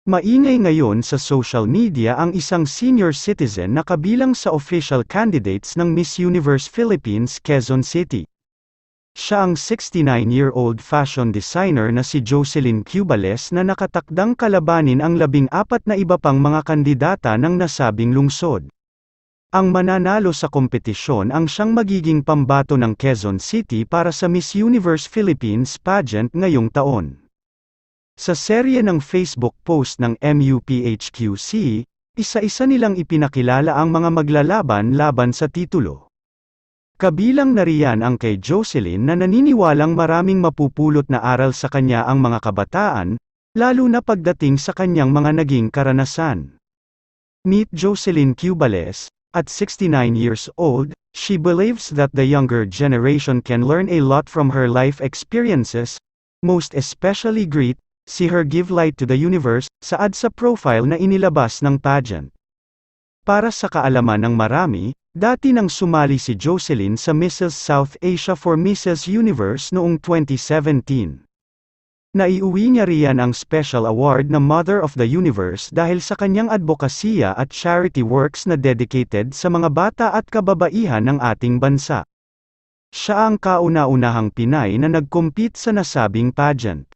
Maingay ngayon sa social media ang isang senior citizen na kabilang sa official candidates ng Miss Universe Philippines Quezon City. Siya ang 69-year-old fashion designer na si Jocelyn Cubales na nakatakdang kalabanin ang 14 na iba pang mga kandidata ng nasabing lungsod. Ang mananalo sa kompetisyon ang siyang magiging pambato ng Quezon City para sa Miss Universe Philippines pageant ngayong taon. Sa serye ng Facebook post ng MUPHQC, isa-isa nilang ipinakilala ang mga maglalaban laban sa titulo. Kabilang na riyan ang kay Jocelyn na naniniwalang maraming mapupulot na aral sa kanya ang mga kabataan, lalo na pagdating sa kanyang mga naging karanasan. Meet Jocelyn Cubales. At 69 years old, she believes that the younger generation can learn a lot from her life experiences, most especially greet, see her give light to the universe, saad sa profile na inilabas ng pageant. Para sa kaalaman ng marami, dati nang sumali si Jocelyn sa Mrs. South Asia for Mrs. Universe noong 2017. Naiuwi niya riyan ang special award na Mother of the Universe dahil sa kanyang advokasya at charity works na dedicated sa mga bata at kababaihan ng ating bansa. Siya ang kauna-unahang Pinay na nag-compete sa nasabing pageant.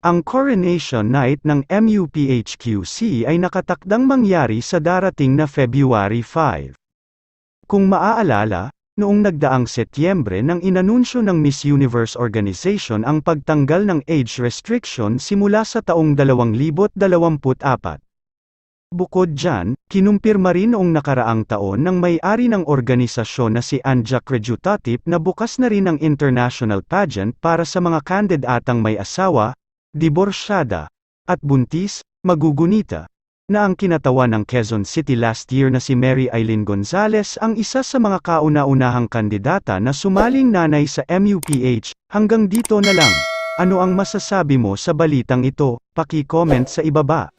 Ang coronation night ng MUPHQC ay nakatakdang mangyari sa darating na February 5. Kung maaalala, noong nagdaang Setyembre nang inanunsyo ng Miss Universe Organization ang pagtanggal ng age restriction simula sa taong 2024. Bukod dyan, kinumpirma rin noong nakaraang taon ng may-ari ng organisasyon na si Anja Crejutatip na bukas na rin ang international pageant para sa mga kandidatang may asawa, diborsyada, at buntis, magugunita, na ang kinatawan ng Quezon City last year na si Mary Eileen Gonzalez ang isa sa mga kauna-unahang kandidata na sumaling nanay sa MUPH. Hanggang dito na lang. Ano ang masasabi mo sa balitang ito? Paki-comment sa ibaba.